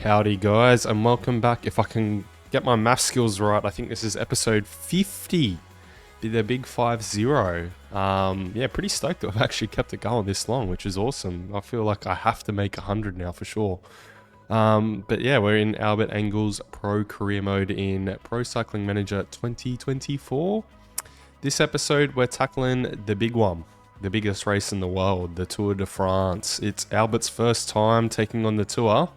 Howdy guys, and welcome back. If I can get my math skills right, I think this is episode 50. The big 50. Yeah, pretty stoked that I've actually kept it going this long, which is awesome. I feel like I have to make 100 now for sure. But yeah, we're in Albert Engel's Pro Career Mode in Pro Cycling Manager 2024. This episode, we're tackling the big one. The biggest race in the world, the Tour de France. It's Albert's first time taking on the Tour.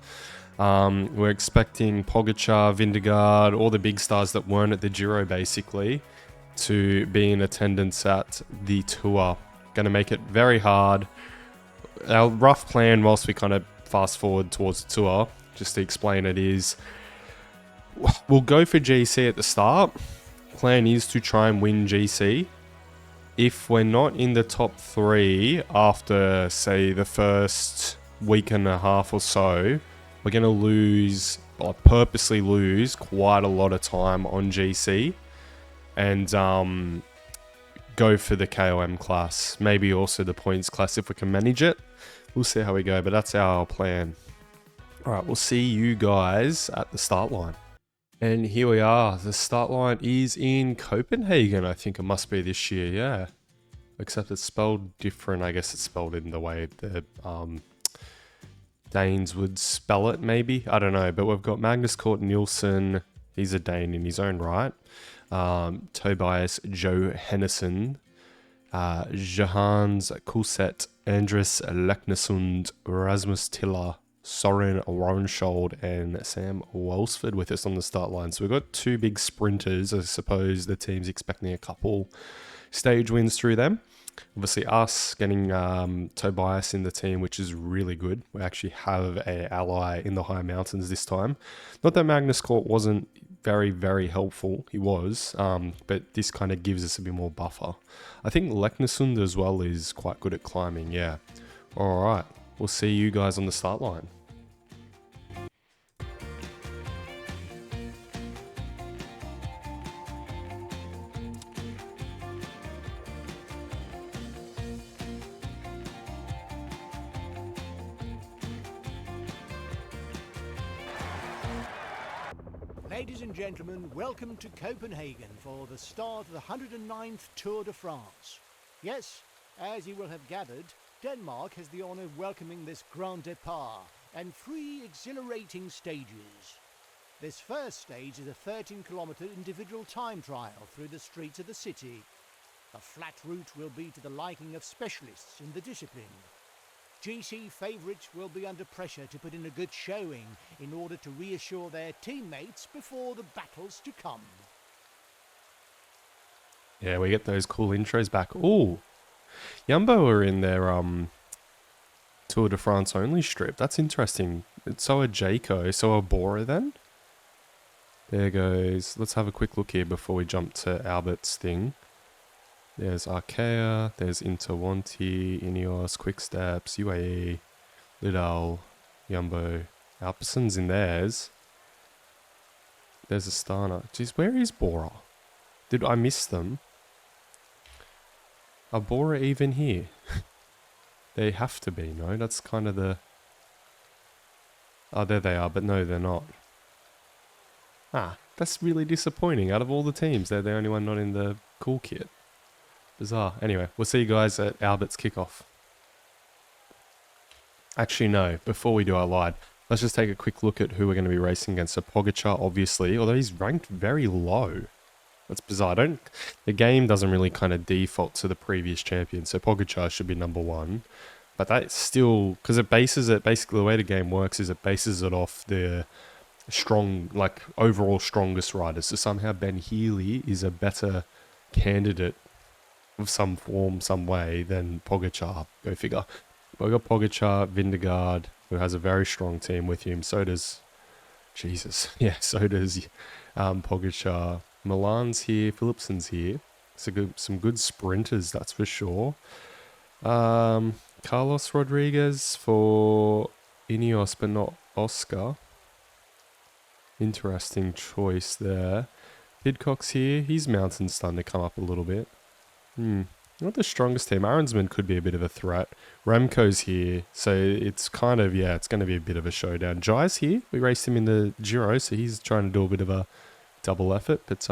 We're expecting Pogacar, Vingegaard, all the big stars that weren't at the Giro basically, to be in attendance at the Tour. Going to make it very hard. Our rough plan, whilst we kind of fast forward towards the Tour, just to explain it, is we'll go for GC at the start. Plan is to try and win GC. If we're not in the top 3 after, say, the first week and a half or so, we're going to lose, or purposely lose, quite a lot of time on GC and go for the KOM class. Maybe also the points class if we can manage it. We'll see how we go, but that's our plan. Alright, we'll see you guys at the start line. And here we are. The start line is in Copenhagen, I think it must be this year, yeah. Except it's spelled different. I guess it's spelled in the way the Danes would spell it, maybe. I don't know. But we've got Magnus Cort Nielsen. He's a Dane in his own right. Tobias Johannesson. Johannes Kulset. Andres Leknesund. Rasmus Tiller. Soren Ronshold and Sam Welsford with us on the start line. So we've got 2 big sprinters. I suppose the team's expecting a couple stage wins through them. Obviously us getting Tobias in the team, which is really good. We actually have an ally in the high mountains this time. Not that Magnus Cort wasn't very, very helpful. He was, but this kind of gives us a bit more buffer. I think Leknesund as well is quite good at climbing, yeah. All right, we'll see you guys on the start line. Ladies and gentlemen, welcome to Copenhagen for the start of the 109th Tour de France. Yes, as you will have gathered, Denmark has the honour of welcoming this Grand Départ and 3 exhilarating stages. This first stage is a 13-kilometre individual time trial through the streets of the city. The flat route will be to the liking of specialists in the discipline. GC favourites will be under pressure to put in a good showing in order to reassure their teammates before the battles to come. Yeah, we get those cool intros back. Ooh, Jumbo are in their Tour de France only strip. That's interesting. So are Jayco, so are Bora then. There goes. Let's have a quick look here before we jump to Albert's thing. There's Arkea, there's Interwanti, Ineos, Quicksteps, UAE, Lidl, Jumbo, Alperson's in theirs. There's Astana. Jeez, where is Bora? Did I miss them? Are Bora even here? They have to be, no? That's kind of the... Oh, there they are, but no, they're not. Ah, that's really disappointing. Out of all the teams, they're the only one not in the cool kit. Bizarre. Anyway, we'll see you guys at Albert's kickoff. Actually, no. Before we do, I lied. Let's just take a quick look at who we're going to be racing against. So Pogacar, obviously, although he's ranked very low. That's bizarre. The game doesn't really kind of default to the previous champion. So Pogacar should be number 1. But that's still... Because it bases it... Basically, the way the game works is it bases it off the strong... Like, overall strongest riders. So somehow Ben Healy is a better candidate of some form, some way, than Pogacar. Go figure. We've got Pogacar, Vingegaard, who has a very strong team with him. So does... Jesus. Yeah, so does Pogacar. Milan's here. Philipsen's here. So some good sprinters, that's for sure. Carlos Rodriguez for Ineos, but not Oscar. Interesting choice there. Pidcock's here. His mountain's starting to come up a little bit. Not the strongest team. Aronsman could be a bit of a threat. Remco's here, so it's kind of, yeah, it's going to be a bit of a showdown. Jai's here. We raced him in the Giro, so he's trying to do a bit of a double effort. But,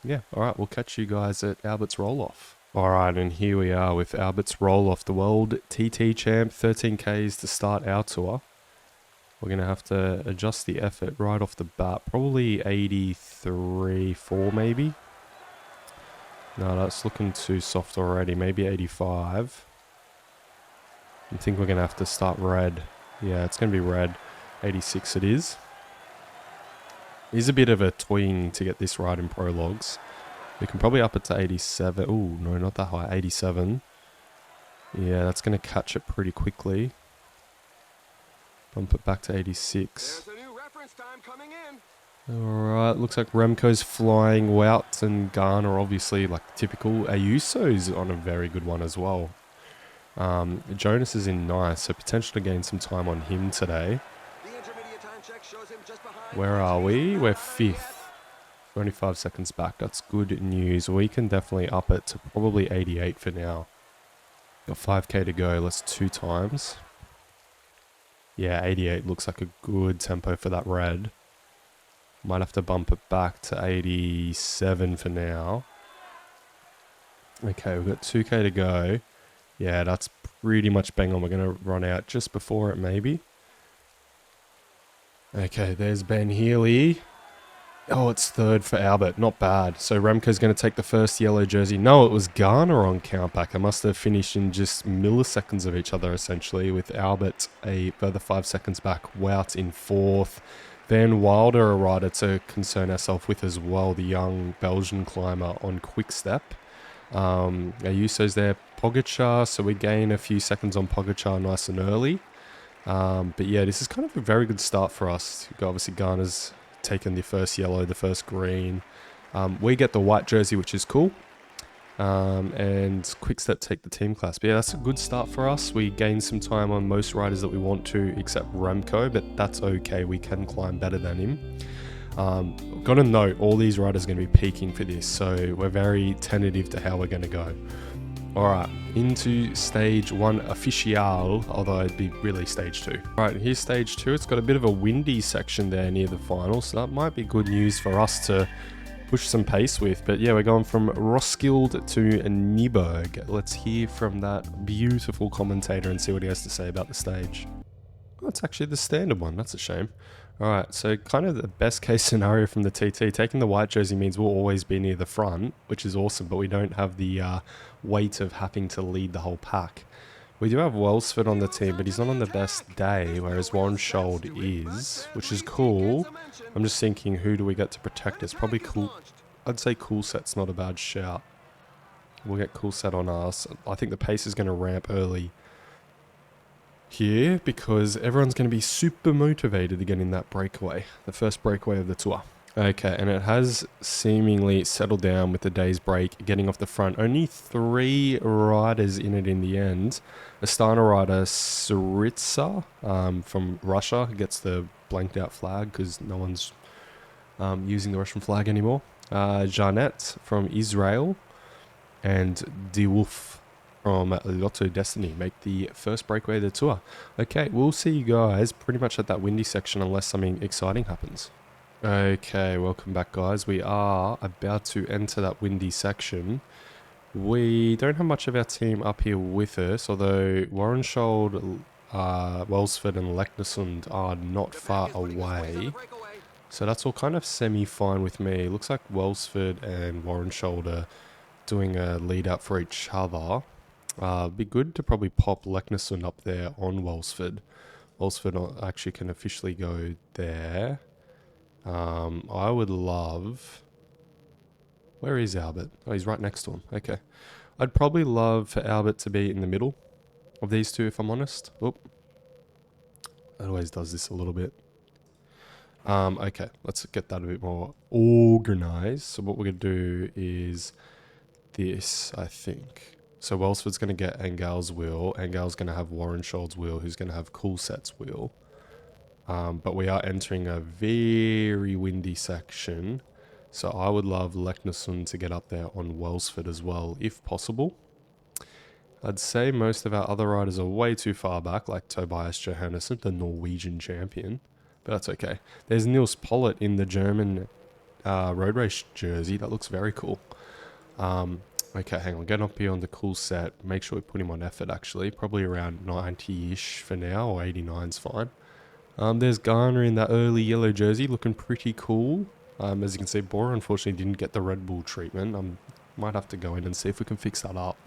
yeah, all right, we'll catch you guys at Albert's roll-off. All right, and here we are with Albert's roll-off, the World TT Champ, 13Ks to start our tour. We're going to have to adjust the effort right off the bat. Probably 83.4 maybe. No, that's looking too soft already. Maybe 85. I think we're going to have to start red. Yeah, it's going to be red. 86 it is. It is a bit of a twing to get this right in prologues. We can probably up it to 87. Ooh, no, not that high. 87. Yeah, that's going to catch it pretty quickly. Bump it back to 86. There's a new reference time coming in. Alright, looks like Remco's flying. Wout and Garner obviously like typical. Ayuso's on a very good one as well. Jonas is in nice, so potential to gain some time on him today. The intermediate time check shows him just behind. Where are we? We're 5th. 25 seconds back. That's good news. We can definitely up it to probably 88 for now. Got 5k to go. Let's 2 times. Yeah, 88 looks like a good tempo for that red. Might have to bump it back to 87 for now. Okay, we've got 2k to go. Yeah, that's pretty much bang on. We're going to run out just before it, maybe. Okay, there's Ben Healy. Oh, it's 3rd for Albert. Not bad. So Remco's going to take the first yellow jersey. No, it was Garner on countback. I must have finished in just milliseconds of each other, essentially, with Albert a further 5 seconds back. Wout in 4th. Then Wilder, a rider to concern ourselves with as well, the young Belgian climber on quick step. Ayuso's there, Pogacar, so we gain a few seconds on Pogacar nice and early. But yeah, this is kind of a very good start for us. Obviously, Garner's taken the first yellow, the first green. We get the white jersey, which is cool. And Quickstep take the team class. But yeah, that's a good start for us. We gain some time on most riders that we want to, except Remco, but that's okay. We can climb better than him. Got to note, all these riders are going to be peaking for this, so we're very tentative to how we're going to go. Alright, into stage 1 official, although it'd be really stage 2. Alright, here's stage 2. It's got a bit of a windy section there near the final, so that might be good news for us to push some pace with. But yeah, we're going from Roskilde to Nieberg. Let's hear from that beautiful commentator and see what he has to say about the stage. Oh, it's actually the standard one. That's a shame. Alright, so kind of the best case scenario from the TT. Taking the white jersey means we'll always be near the front, which is awesome, but we don't have the weight of having to lead the whole pack. We do have Welsford on the team, but he's not on the best day, whereas Warren Schold is, which is cool. I'm just thinking, who do we get to protect us? Probably cool. I'd say Cool Set's not a bad shout. We'll get Cool Set on us. I think the pace is going to ramp early here because everyone's going to be super motivated to get in that breakaway, the first breakaway of the tour. Okay, and it has seemingly settled down with the day's break, getting off the front. Only 3 riders in it in the end. Astana rider Syriza from Russia gets the blanked out flag because no one's using the Russian flag anymore. Janet from Israel and De Wolf from Lotto Destiny make the first breakaway of the tour. Okay, we'll see you guys pretty much at that windy section unless something exciting happens. Okay, welcome back guys. We are about to enter that windy section. We don't have much of our team up here with us, although Warren Schold, Welsford and Leknesund are not far away. So that's all kind of semi-fine with me. Looks like Welsford and Warren Schold are doing a lead up for each other. Be good to probably pop Leknesund up there on Welsford. Welsford actually can officially go there. I would love... Where is Albert? Oh, he's right next to him. Okay. I'd probably love for Albert to be in the middle of these two, if I'm honest. Oop. It always does this a little bit. Okay, let's get that a bit more organized. So what we're going to do is this, I think. So Welsford's going to get Engel's wheel. Engel's going to have Warren Schold's wheel, who's going to have Cool Set's wheel. But we are entering a very windy section. So I would love Leknesund to get up there on Welsford as well, if possible. I'd say most of our other riders are way too far back, like Tobias Johannesson, the Norwegian champion. But that's okay. There's Niels Pollitt in the German road race jersey. That looks very cool. Okay, hang on. Get up here on the cool set. Make sure we put him on effort, actually. Probably around 90-ish for now, or 89's fine. There's Garner in that early yellow jersey, looking pretty cool. As you can see, Bora unfortunately didn't get the Red Bull treatment. Might have to go in and see if we can fix that up.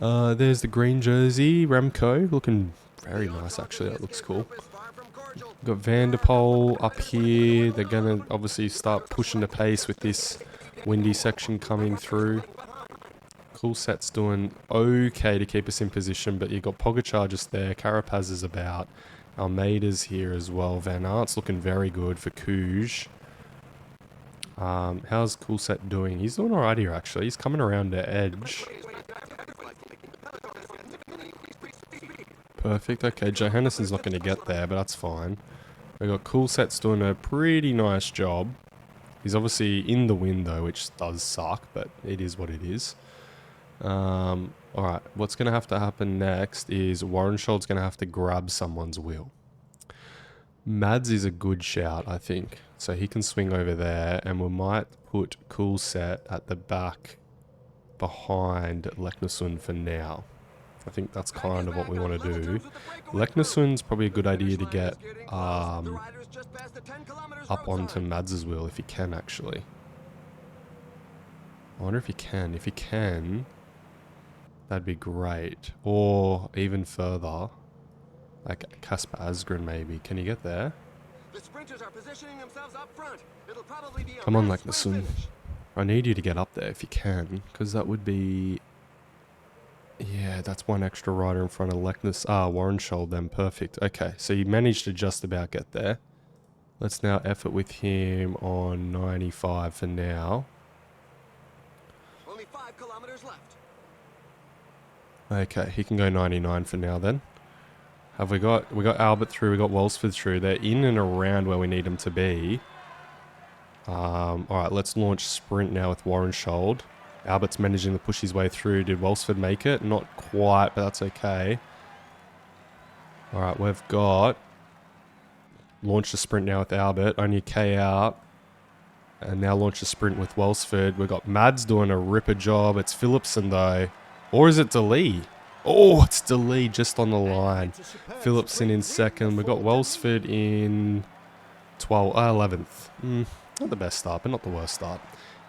There's the green jersey, Remco, looking very nice actually, that looks cool. Got Vanderpoel up here. They're going to obviously start pushing the pace with this windy section coming through. Cool set's doing okay to keep us in position, but you've got Pogacar just there, Carapaz is about, Almeida's here as well, Van Aert's looking very good for Couge. How's Cool Set doing? He's doing alright here actually, he's coming around the edge. Perfect, okay, Johannesson's not going to get there, but that's fine. We got Cool Set's doing a pretty nice job. He's obviously in the wind though, which does suck, but it is what it is. Alright, what's going to have to happen next is Warrenshold's going to have to grab someone's wheel. Mads is a good shout, I think. So he can swing over there, and we might put Cool Set at the back behind Leknesund for now. I think that's kind of what we want to do. Leknesund's probably a good idea to get up onto Mads's wheel if he can, actually. I wonder if he can. If he can, that'd be great. Or even further, like Kasper Asgren maybe. Can you get there? The sprinters are positioning themselves up front. It'll probably be Come on, Leknesund. I need you to get up there if you can, because that would be... Yeah, that's one extra rider in front of Warrenshold then. Perfect. Okay, so you managed to just about get there. Let's now effort with him on 95 for now. Only 5 kilometers left. Okay, he can go 99 for now then. Have we got Albert through, we got Walsford through. They're in and around where we need them to be. Alright, let's launch sprint now with Warrenshold. Albert's managing to push his way through. Did Walsford make it? Not quite, but that's okay. Alright, we've got... Launch the sprint now with Albert. Only a K out. And now launch the sprint with Walsford. We've got Mads doing a ripper job. It's Philipsen though. Or is it DeLee? Oh, it's DeLee just on the line. Philipsen in second. We've got Walsford in 11th. Not the best start, but not the worst start.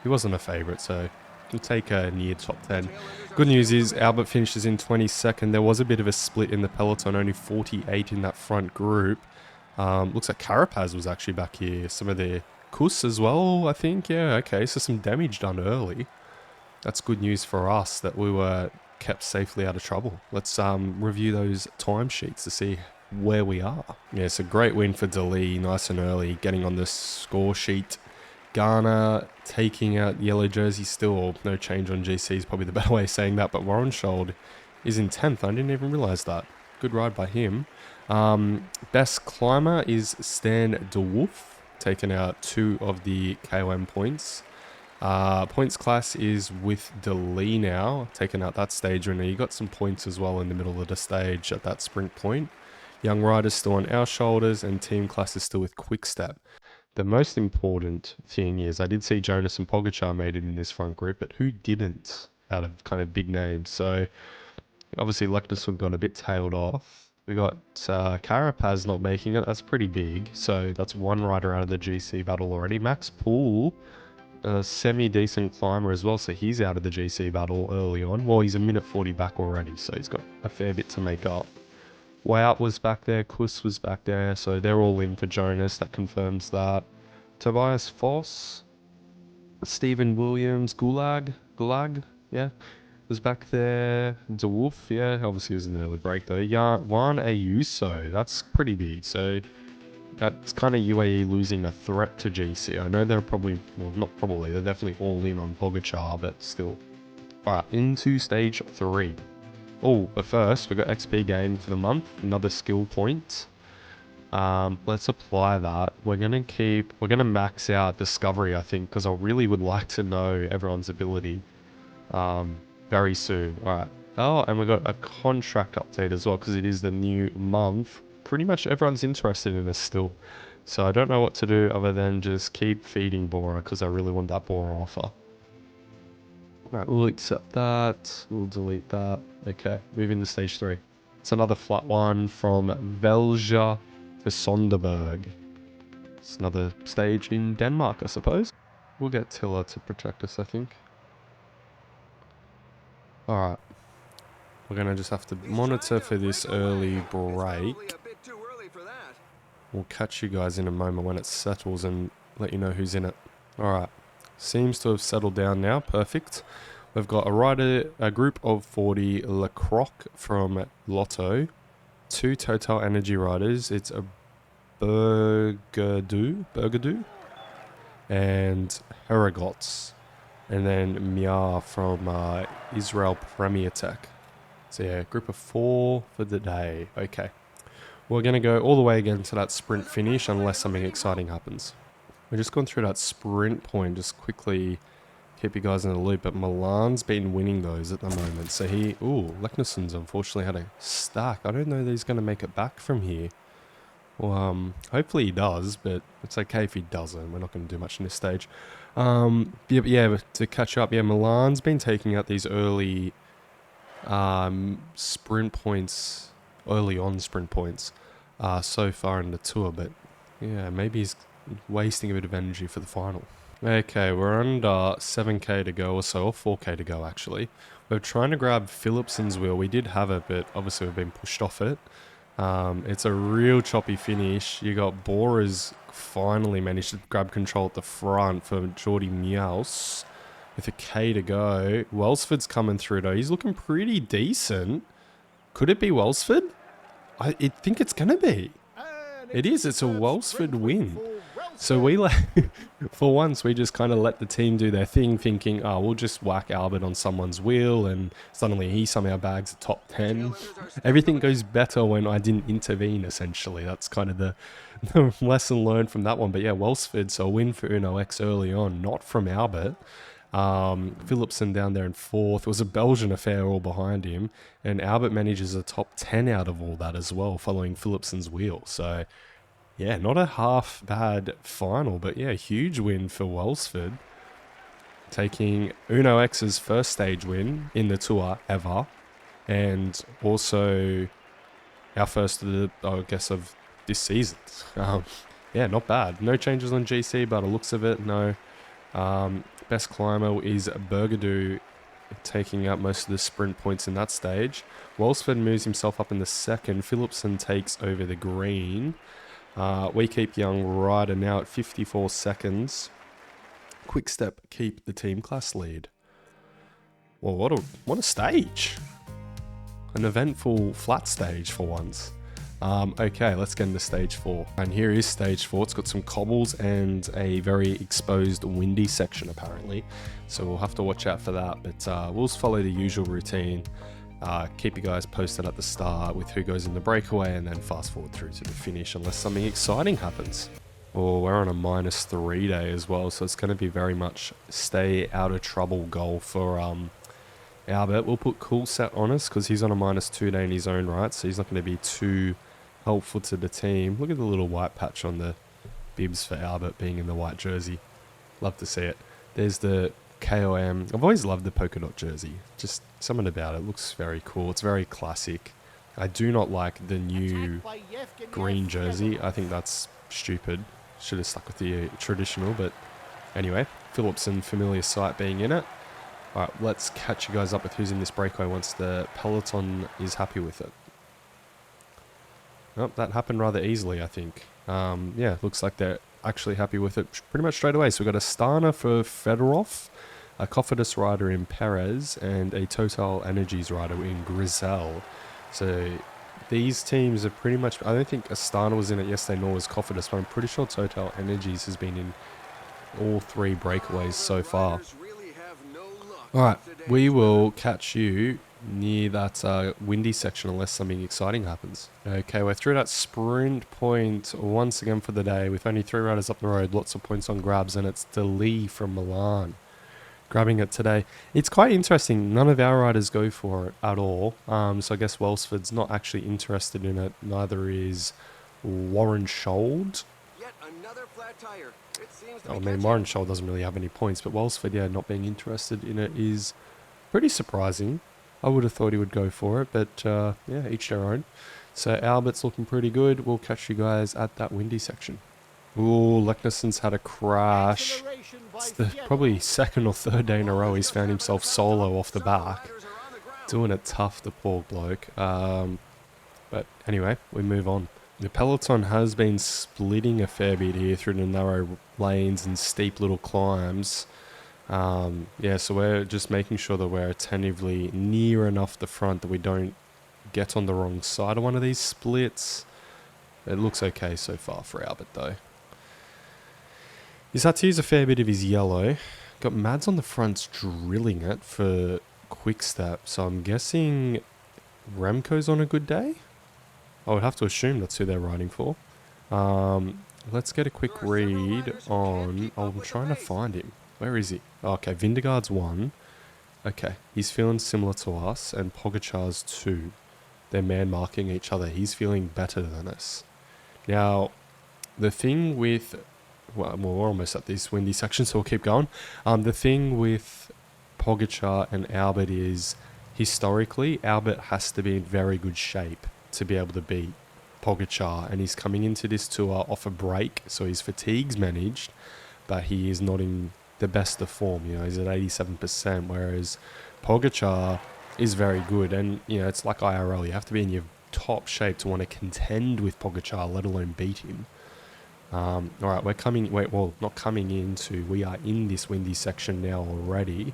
He wasn't a favourite, so we'll take a near top 10. Good news is Albert finishes in 22nd. There was a bit of a split in the peloton, only 48 in that front group. Looks like Carapaz was actually back here. Some of the Kuss as well, I think. Yeah, okay, so some damage done early. That's good news for us that we were kept safely out of trouble. Let's review those timesheets to see where we are. Yeah, it's a great win for DeLee, nice and early, getting on the score sheet. Garner taking out yellow jersey still, or no change on GC is probably the better way of saying that, but Warrenshold is in 10th. I didn't even realise that. Good ride by him. Best climber is Stan de Wolf, taking out 2 of the KOM points. Points class is with DeLee now, taking out that stage winner. You got some points as well in the middle of the stage at that sprint point. Young riders still on our shoulders, and team class is still with Quickstep. The most important thing is I did see Jonas and Pogacar made it in this front group, but who didn't out of kind of big names? So obviously Leknesund got a bit tailed off. We got Carapaz not making it. That's pretty big. So that's one rider out of the GC battle already. Max Poole, a semi-decent climber as well, so he's out of the GC battle early on. Well, he's a minute 40 back already, so he's got a fair bit to make up. Wout was back there, Kuss was back there, so they're all in for Jonas. That confirms that. Tobias Foss, Stephen Williams, Gulag, yeah, was back there. De Wolf, yeah, obviously it was an early break though. Juan Ayuso, that's pretty big, so that's kind of UAE losing a threat to GC. I know they're probably, well, not probably, they're definitely all in on Pogacar, but still. Alright, into stage 3. Oh, but first, we've got XP gain for the month, another skill point. Let's apply that. We're gonna max out Discovery, I think, because I really would like to know everyone's ability very soon. Alright, Oh, and we got a contract update as well because it is the new month. Pretty much everyone's interested in this still. So I don't know what to do other than just keep feeding Bora because I really want that Bora offer. Alright, we'll accept that. We'll delete that. Okay, moving to stage 3. It's another flat one from Velja to Sonderberg. It's another stage in Denmark, I suppose. We'll get Tiller to protect us, I think. Alright. We're going to just have to monitor for this early break. We'll catch you guys in a moment when it settles and let you know who's in it. Alright. Seems to have settled down now. Perfect. We've got a group of 40 Lacroc from Lotto. 2 Total Energy riders. It's a Burgadu, and Heragots. And then Mia from Israel Premier Tech. So yeah, group of 4 for the day. Okay. We're going to go all the way again to that sprint finish unless something exciting happens. We're just going through that sprint point, just quickly keep you guys in the loop. But Milan's been winning those at the moment. So Leknesson's unfortunately had a stack. I don't know that he's going to make it back from here. Well, hopefully he does, but it's okay if he doesn't. We're not going to do much in this stage. Yeah, to catch up, yeah, Milan's been taking out these early sprint points, so far in the tour, but yeah, maybe he's wasting a bit of energy for the final. Okay, we're under 7k to go or so, or 4k to go actually. We're trying to grab Philipson's wheel. We did have it, but obviously we've been pushed off it. It's a real choppy finish. You got Bora's finally managed to grab control at the front for Jordi Meaus with a K to go. Welsford's coming through though. He's looking pretty decent. Could it be Welsford? I think it's going to be. It is. It's a Welsford win. So we for once, we just kind of let the team do their thing, thinking, oh, we'll just whack Albert on someone's wheel, and suddenly he somehow bags a top 10. Everything goes better when I didn't intervene, essentially. That's kind of the lesson learned from that one. But yeah, Welsford, so a win for Uno X early on, not from Albert. Philipson down there in 4th. It was a Belgian affair all behind him, and Albert manages a top 10 out of all that as well, following Philipson's wheel. So yeah, not a half bad final, but yeah, huge win for Welsford. Taking Uno X's first stage win in the tour ever. And also our first, I guess, of this season. Yeah, not bad. No changes on GC, by the looks of it, no. Best climber is Burgadu, taking out most of the sprint points in that stage. Welsford moves himself up in the second. Philipson takes over the green. We keep young rider now at 54 seconds. Quick step, keep the team class lead. Well, what a stage. An eventful flat stage for once. Okay, let's get into stage 4. And here is stage 4. It's got some cobbles and a very exposed windy section apparently. So we'll have to watch out for that. But we'll just follow the usual routine. Keep you guys posted at the start with who goes in the breakaway and then fast forward through to the finish unless something exciting happens. Well, we're on a -3 day as well, so it's going to be very much stay out of trouble goal for Albert. We'll put Coolsat on us because he's on a -2 day in his own right, so he's not going to be too helpful to the team. Look at the little white patch on the bibs for Albert being in the white jersey. Love to see it. There's the KOM. I've always loved the polka dot jersey. Just something about it looks very cool. It's very classic. I do not like the new green jersey. I think that's stupid. Should have stuck with the traditional, but anyway, Philipson, familiar sight being in it. Alright, let's catch you guys up with who's in this breakaway once the peloton is happy with it. Oh, that happened rather easily, I think. Yeah, looks like they're actually happy with it pretty much straight away. So we've got a Stana for Fedorov, a Cofidis rider in Perez, and a Total Energies rider in Grisel. So these teams are pretty much... I don't think Astana was in it yesterday, nor was Cofidis, but I'm pretty sure Total Energies has been in all 3 breakaways so far. Alright, we will catch you near that windy section unless something exciting happens. Okay, we're through that sprint point once again for the day with only 3 riders up the road, lots of points on grabs, and it's Deli from Milan. grabbing it today. It's quite interesting. None of our riders go for it at all. So I guess Welsford's not actually interested in it. Neither is Warren Schold. Yet another flat tire. It seems to I be mean, catching. Warren Schold doesn't really have any points, but Welsford, yeah, not being interested in it is pretty surprising. I would have thought he would go for it, but yeah, each their own. So Albert's looking pretty good. We'll catch you guys at that windy section. Ooh, Leknesson's had a crash. Acceleration by It's the Fiedler. probably second or third day in a row he's found himself solo off the back. Riders are on the ground. Doing it tough, the poor bloke. But anyway, we move on. The peloton has been splitting a fair bit here through the narrow lanes and steep little climbs. Yeah, so we're just making sure that we're attentively near enough the front that we don't get on the wrong side of one of these splits. It looks okay so far for Albert though. He's had to use a fair bit of his yellow. Got Mads on the fronts drilling it for quick step, so I'm guessing Remco's on a good day? I would have to assume that's who they're riding for. Let's get a quick read on... Oh, I'm trying to find him. Where is he? Oh, okay, Vindegaard's 1. Okay, he's feeling similar to us, and Pogacar's 2. They're man-marking each other. He's feeling better than us. Now, the thing with... Well, we're almost at this windy section, so we'll keep going. The thing with Pogacar and Albert is, historically, Albert has to be in very good shape to be able to beat Pogacar, and he's coming into this tour off a break, so his fatigue's managed, but he is not in the best of form. You know, he's at 87%, whereas Pogacar is very good, and you know, it's like IRL. You have to be in your top shape to want to contend with Pogacar, let alone beat him. All right, we're coming. Wait, well, not coming into. We are in this windy section now already.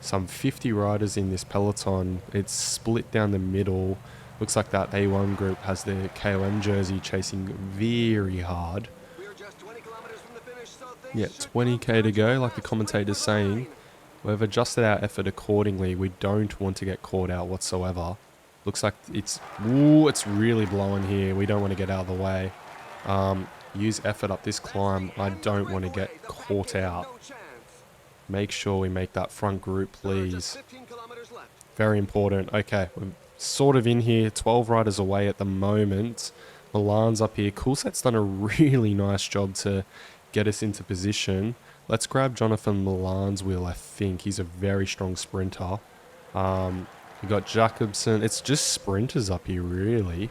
Some 50 riders in this peloton. It's split down the middle. Looks like that A1 group has their KOM jersey chasing very hard. We're just 20 kilometers from the finish, so things Yeah, should 20k to go, like the fast. commentator's saying. We've adjusted our effort accordingly. We don't want to get caught out whatsoever. Looks like it's... Ooh, it's really blowing here. We don't want to get out of the way. Use effort up this climb. I don't want to get caught out. No chance. Make sure we make that front group, There are just please. 15 kilometers left. Very important. Okay, we're sort of in here. 12 riders away at the moment. Milan's up here. Coolset's done a really nice job to get us into position. Let's grab Jonathan Milan's wheel, I think. He's a very strong sprinter. We got Jacobsen. It's just sprinters up here, really.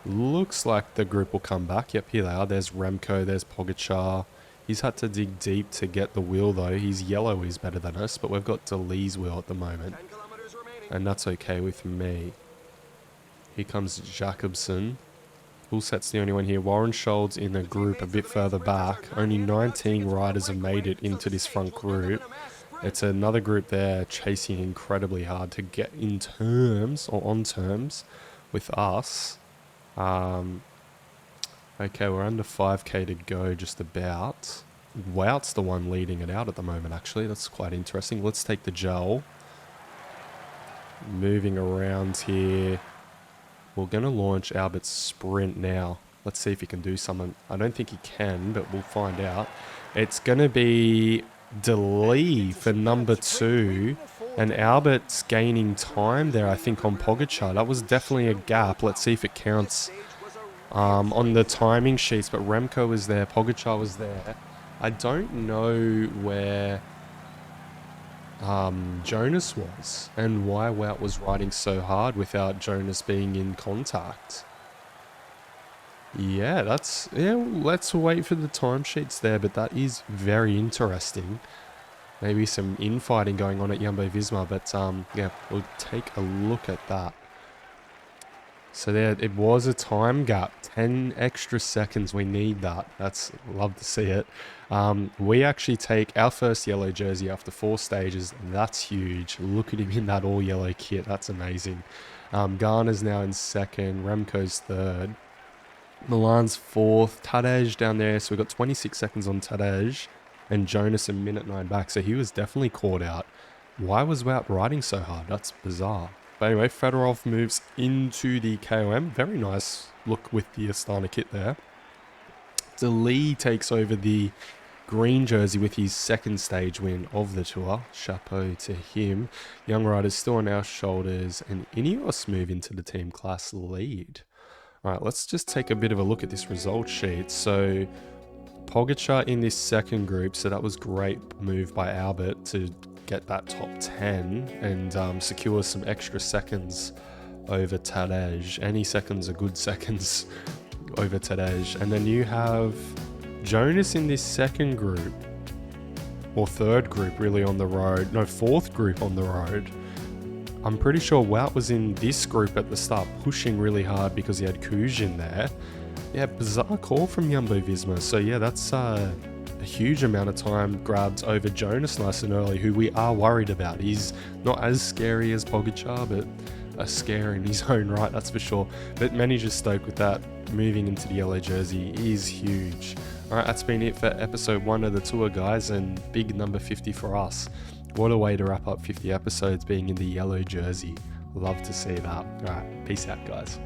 Looks like the group will come back. Yep, here they are. There's Remco. There's Pogacar. He's had to dig deep to get the wheel, though. His yellow is better than us, but we've got DeLee's wheel at the moment. 10 kilometers remaining. And that's okay with me. Here comes Jacobsen. Coolset's the only one here. Warren Scholz in a group a bit further back. Only 19 riders have made it into this front group. It's another group there chasing incredibly hard to get in terms, or on terms, with us. Okay, we're under 5k to go, just about. Wout's the one leading it out at the moment, actually. That's quite interesting. Let's take the gel. Moving around here. We're going to launch Albert's sprint now. Let's see if he can do something. I don't think he can, but we'll find out. It's going to be DeLee for number 2. And Albert's gaining time there, I think, on Pogacar. That was definitely a gap. Let's see if it counts on the timing sheets. But Remco was there. Pogacar was there. I don't know where Jonas was and why Wout was riding so hard without Jonas being in contact. Yeah, let's wait for the timesheets there, but that is very interesting. Maybe some infighting going on at Jumbo-Visma, but yeah, we'll take a look at that. So there, it was a time gap, 10 extra seconds. We need that. Love to see it. We actually take our first yellow jersey after 4 stages. That's huge. Look at him in that all yellow kit. That's amazing. Garner's now in 2nd. Remco's 3rd. Milan's 4th. Tadej down there. So we've got 26 seconds on Tadej. And Jonas a minute 9 back. So he was definitely caught out. Why was Wout riding so hard? That's bizarre. But anyway, Fedorov moves into the KOM. Very nice look with the Astana kit there. DeLee takes over the green jersey with his second stage win of the tour. Chapeau to him. Young riders still on our shoulders, and Ineos move into the team class lead. All right, let's just take a bit of a look at this result sheet. So Pogačar in this second group, so that was great move by Albert to get that top 10 and secure some extra seconds over Tadej. Any seconds are good seconds over Tadej. And then you have Jonas in this second group, or third group really on the road. No, fourth group on the road. I'm pretty sure Wout was in this group at the start, pushing really hard because he had Kuj in there. Yeah, bizarre call from Jumbo-Visma. So yeah, that's a huge amount of time grabbed over Jonas nice and early, who we are worried about. He's not as scary as Pogačar, but a scare in his own right, that's for sure. But manager's stoked with that. Moving into the yellow jersey is huge. Alright, that's been it for episode 1 of the tour, guys, and big number 50 for us. What a way to wrap up 50 episodes being in the yellow jersey. Love to see that. Alright, peace out, guys.